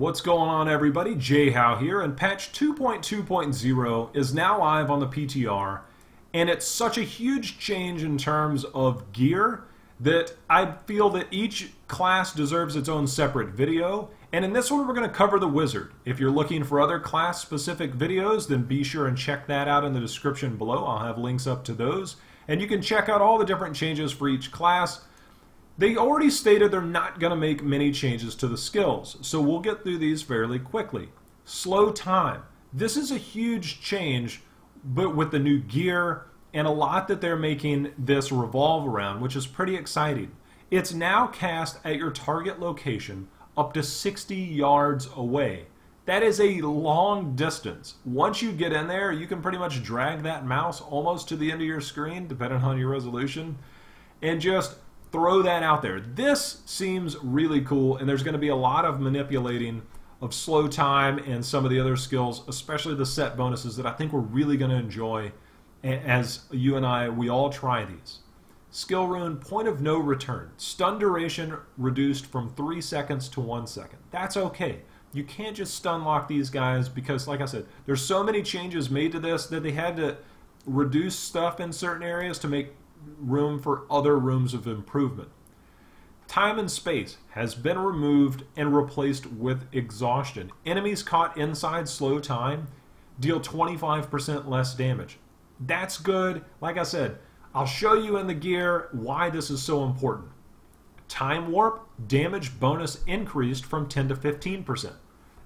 What's going on, everybody? J-How here, and patch 2.2.0 is now live on the PTR, and it's such a huge change in terms of gear that I feel that each class deserves its own separate video. And in this one, we're going to cover the Wizard. If you're looking for other class-specific videos, then be sure and check that out in the description below. I'll have links up to those. And you can check out all the different changes for each class. They already stated they're not going to make many changes to the skills, so we'll get through these fairly quickly. Slow time. This is a huge change, but with the new gear and a lot that they're making this revolve around, which is pretty exciting. It's now cast at your target location up to 60 yards away. That is a long distance. Once you get in there, you can pretty much drag that mouse almost to the end of your screen, depending on your resolution, and just throw that out there. This seems really cool, and there's going to be a lot of manipulating of slow time and some of the other skills, especially the set bonuses that I think we're really going to enjoy as you and I, we all try these. Skill rune, point of no return. Stun duration reduced from 3 seconds to 1 second. That's okay. You can't just stun lock these guys because, like I said, there's so many changes made to this that they had to reduce stuff in certain areas to make room for other rooms of improvement. Time and space has been removed and replaced with exhaustion. Enemies caught inside slow time deal 25% less damage. That's good. Like I said, I'll show you in the gear why this is so important. Time warp damage bonus increased from 10 to 15%.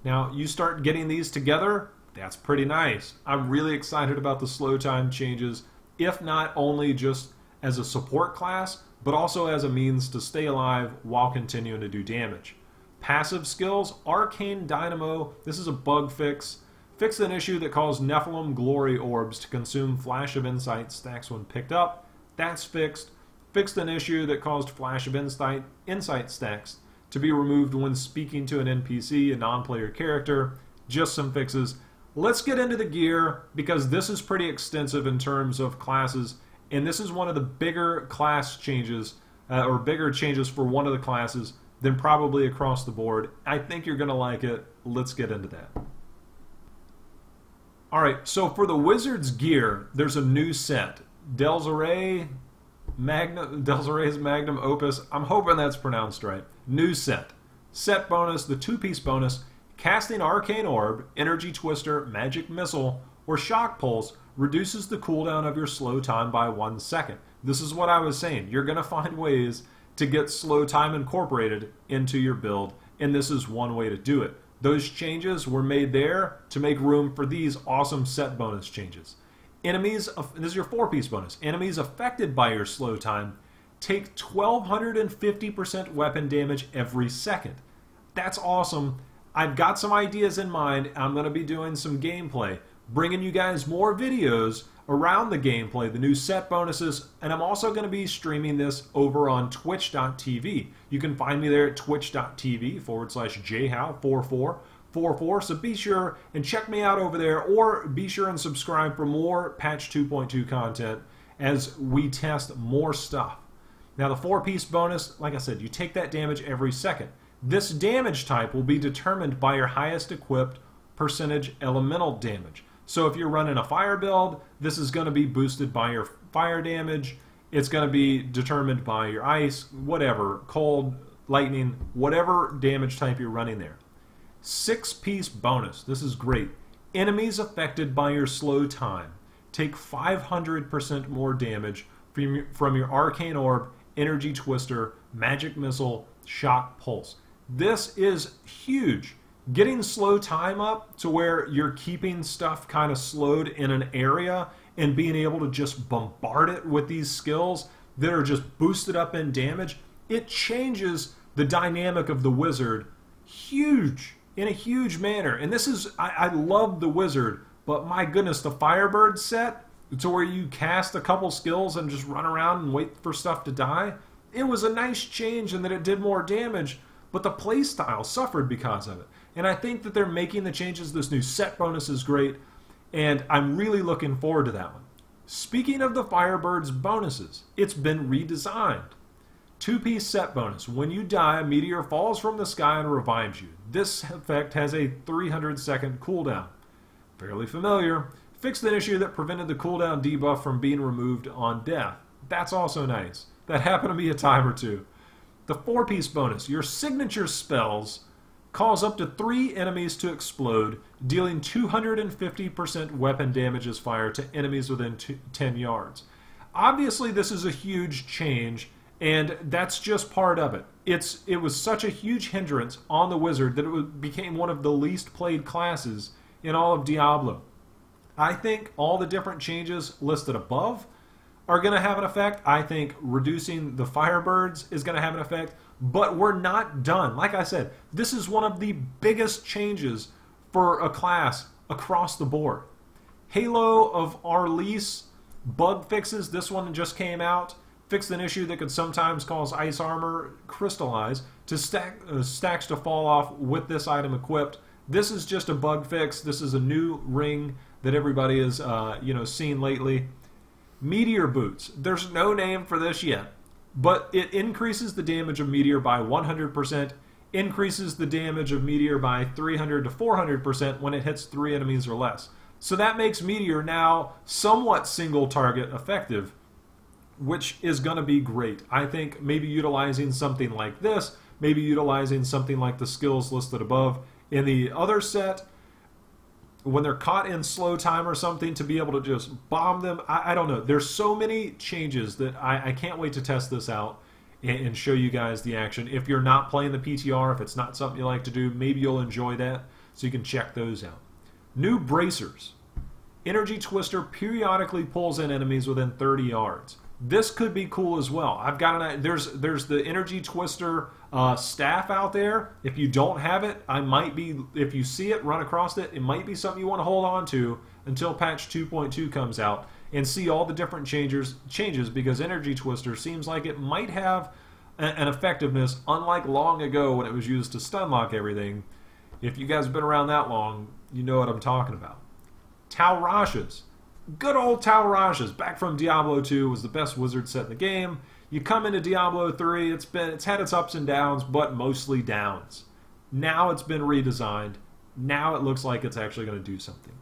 Now you start getting these together, that's pretty nice. I'm really excited about the slow time changes, if not only just as a support class, but also as a means to stay alive while continuing to do damage. Passive skills, Arcane Dynamo, this is a bug fix. Fixed an issue that caused Nephilim Glory Orbs to consume Flash of Insight stacks when picked up. That's fixed. Fixed an issue that caused Flash of Insight stacks to be removed when speaking to an NPC, a non-player character. Just some fixes. Let's get into the gear because this is pretty extensive in terms of classes. And this is one of the bigger class changes, or bigger changes for one of the classes than probably across the board. I think you're going to like it. Let's get into that. Alright, so for the Wizard's gear, there's a new set. Delsere's Magnum Opus. I'm hoping that's pronounced right. New set. Set bonus, the 2-piece bonus, casting Arcane Orb, Energy Twister, Magic Missile, or Shock Pulse reduces the cooldown of your slow time by 1 second. This is what I was saying. You're going to find ways to get slow time incorporated into your build, and this is one way to do it. Those changes were made there to make room for these awesome set bonus changes. Enemies, this is your 4-piece bonus. Enemies affected by your slow time take 1,250% weapon damage every second. That's awesome. I've got some ideas in mind. I'm going to be doing some gameplay, bringing you guys more videos around the gameplay, the new set bonuses, and I'm also going to be streaming this over on twitch.tv. You can find me there at twitch.tv/jhow4444, so be sure and check me out over there, or be sure and subscribe for more patch 2.2 content as we test more stuff. Now the 4-piece bonus, like I said, you take that damage every second. This damage type will be determined by your highest equipped percentage elemental damage. So if you're running a fire build, this is going to be boosted by your fire damage. It's going to be determined by your ice, whatever, cold, lightning, whatever damage type you're running there. 6-piece bonus. This is great. Enemies affected by your slow time take 500% more damage from your Arcane Orb, Energy Twister, Magic Missile, Shock Pulse. This is huge. Getting slow time up to where you're keeping stuff kind of slowed in an area and being able to just bombard it with these skills that are just boosted up in damage, it changes the dynamic of the Wizard in a huge manner. And this is, I love the Wizard, but my goodness, the Firebird set, to where you cast a couple skills and just run around and wait for stuff to die, it was a nice change in that it did more damage, but the playstyle suffered because of it. And I think that they're making the changes. This new set bonus is great, and I'm really looking forward to that one. Speaking of the Firebird's bonuses, it's been redesigned. Two-piece set bonus. When you die, a meteor falls from the sky and revives you. This effect has a 300-second cooldown. Fairly familiar. Fixed an issue that prevented the cooldown debuff from being removed on death. That's also nice. That happened to me a time or two. The four-piece bonus. Your signature spells cause up to 3 enemies to explode, dealing 250% weapon damage as fire to enemies within 10 yards. Obviously, this is a huge change, and that's just part of it. It was such a huge hindrance on the wizard that it became one of the least played classes in all of Diablo. I think all the different changes listed above are going to have an effect. I think reducing the Firebirds is going to have an effect, but we're not done. Like I said, this is one of the biggest changes for a class across the board. Halo of Arlise bug fixes. This one just came out. Fixed an issue that could sometimes cause ice armor crystallize to stacks to fall off with this item equipped. This is just a bug fix. This is a new ring that everybody has seen lately. Meteor boots. There's no name for this yet, but it increases the damage of meteor by 100%, increases the damage of meteor by 300 to 400% when it hits 3 enemies or less. So that makes meteor now somewhat single target effective, which is going to be great. I think maybe utilizing something like this, maybe utilizing something like the skills listed above in the other set, when they're caught in slow time or something, to be able to just bomb them. I don't know. There's so many changes that I can't wait to test this out and show you guys the action. If you're not playing the PTR, if it's not something you like to do, maybe you'll enjoy that, so you can check those out. New bracers. Energy Twister periodically pulls in enemies within 30 yards. This could be cool as well. I've got there's the Energy Twister staff out there. If you don't have it, if you see it, run across it. It might be something you want to hold on to until patch 2.2 comes out and see all the different changes because Energy Twister seems like it might have an effectiveness unlike long ago when it was used to stun lock everything. If you guys have been around that long, you know what I'm talking about. Tal Rashas. Good old Tal Rasha's back from Diablo 2 was the best wizard set in the game. You come into Diablo 3, it's had its ups and downs, but mostly downs. Now it's been redesigned. Now it looks like it's actually going to do something.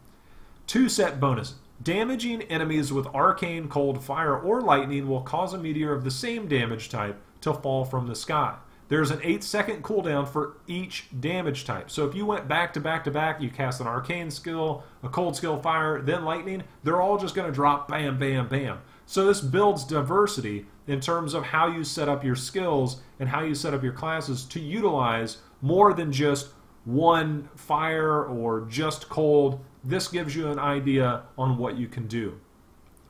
2 set bonus. Damaging enemies with arcane, cold, fire, or lightning will cause a meteor of the same damage type to fall from the sky. There's an 8-second cooldown for each damage type. So if you went back to back to back, you cast an arcane skill, a cold skill, fire, then lightning, they're all just going to drop bam, bam, bam. So this builds diversity in terms of how you set up your skills and how you set up your classes to utilize more than just one fire or just cold. This gives you an idea on what you can do.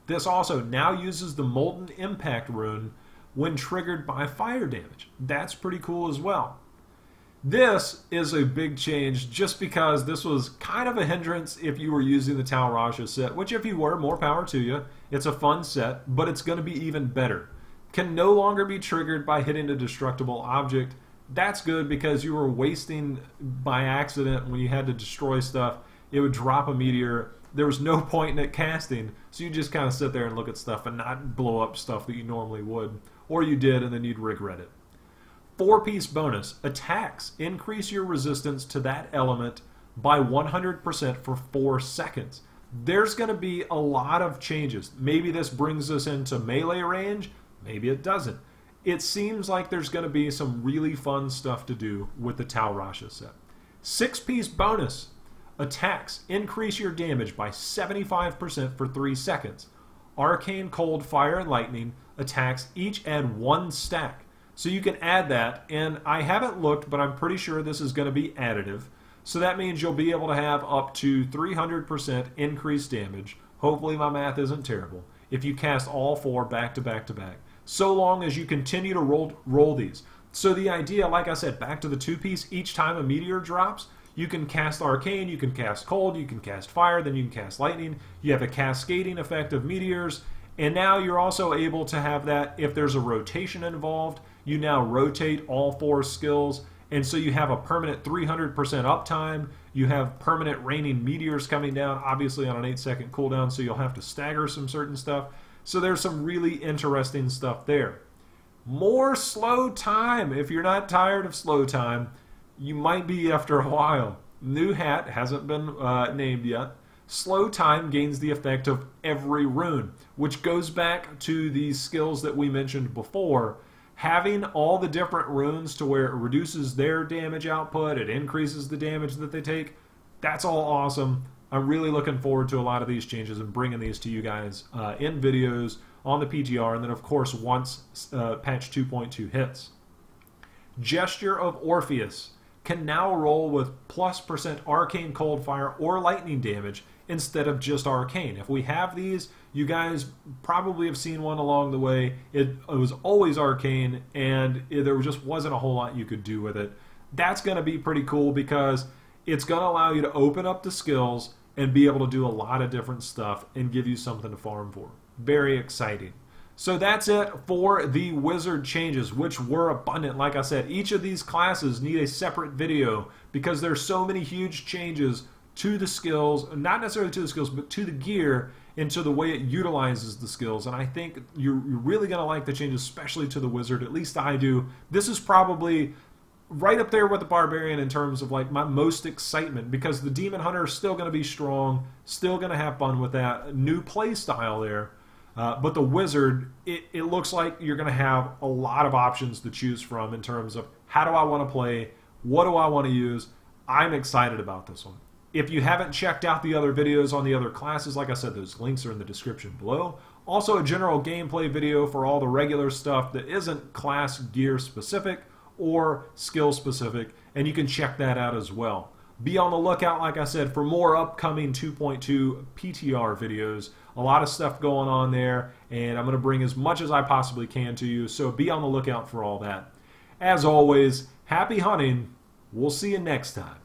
This also now uses the Molten Impact rune when triggered by fire damage. That's pretty cool as well. This is a big change just because this was kind of a hindrance if you were using the Tal Rasha set, which if you were, more power to you. It's a fun set, but it's going to be even better. Can no longer be triggered by hitting a destructible object. That's good because you were wasting by accident when you had to destroy stuff. It would drop a meteor. There was no point in it casting, so you just kind of sit there and look at stuff and not blow up stuff that you normally would. Or you did, and then you'd regret it. 4-piece bonus. Attacks increase your resistance to that element by 100% for 4 seconds. There's going to be a lot of changes. Maybe this brings us into melee range. Maybe it doesn't. It seems like there's going to be some really fun stuff to do with the Tal Rasha set. 6-piece bonus. Attacks increase your damage by 75% for 3 seconds. Arcane, Cold, Fire, and Lightning attacks each add 1 stack. So you can add that, and I haven't looked, but I'm pretty sure this is going to be additive. So that means you'll be able to have up to 300% increased damage. Hopefully my math isn't terrible. If you cast all 4 back to back to back. So long as you continue to roll these. So the idea, like I said, back to the 2-piece, each time a meteor drops, you can cast Arcane, you can cast Cold, you can cast Fire, then you can cast Lightning. You have a cascading effect of meteors, and now you're also able to have that if there's a rotation involved. You now rotate all 4 skills, and so you have a permanent 300% uptime. You have permanent raining meteors coming down, obviously on an 8-second cooldown, so you'll have to stagger some certain stuff. So there's some really interesting stuff there. more slow time. If you're not tired of slow time, you might be after a while. New hat hasn't been named yet. Slow time gains the effect of every rune, which goes back to the skills that we mentioned before. Having all the different runes to where it reduces their damage output, it increases the damage that they take, that's all awesome. I'm really looking forward to a lot of these changes and bringing these to you guys in videos on the PTR, and then of course once patch 2.2 hits. Gesture of Orpheus can now roll with +% arcane cold fire or lightning damage instead of just arcane. If we have these, you guys probably have seen one along the way. It was always arcane, and there just wasn't a whole lot you could do with it. That's going to be pretty cool because it's going to allow you to open up the skills and be able to do a lot of different stuff and give you something to farm for. Very exciting. So that's it for the wizard changes, which were abundant. Like I said, each of these classes need a separate video because there's so many huge changes to the skills, not necessarily to the skills, but to the gear and to the way it utilizes the skills. And I think you're really going to like the changes, especially to the wizard. At least I do. This is probably right up there with the barbarian in terms of like my most excitement, because the demon hunter is still going to be strong, still going to have fun with that new play style there. But the wizard, it looks like you're going to have a lot of options to choose from in terms of how do I want to play, what do I want to use. I'm excited about this one. If you haven't checked out the other videos on the other classes, like I said, those links are in the description below. Also a general gameplay video for all the regular stuff that isn't class gear specific or skill specific, and you can check that out as well. Be on the lookout, like I said, for more upcoming 2.2 PTR videos. A lot of stuff going on there, and I'm going to bring as much as I possibly can to you, so be on the lookout for all that. As always, happy hunting. We'll see you next time.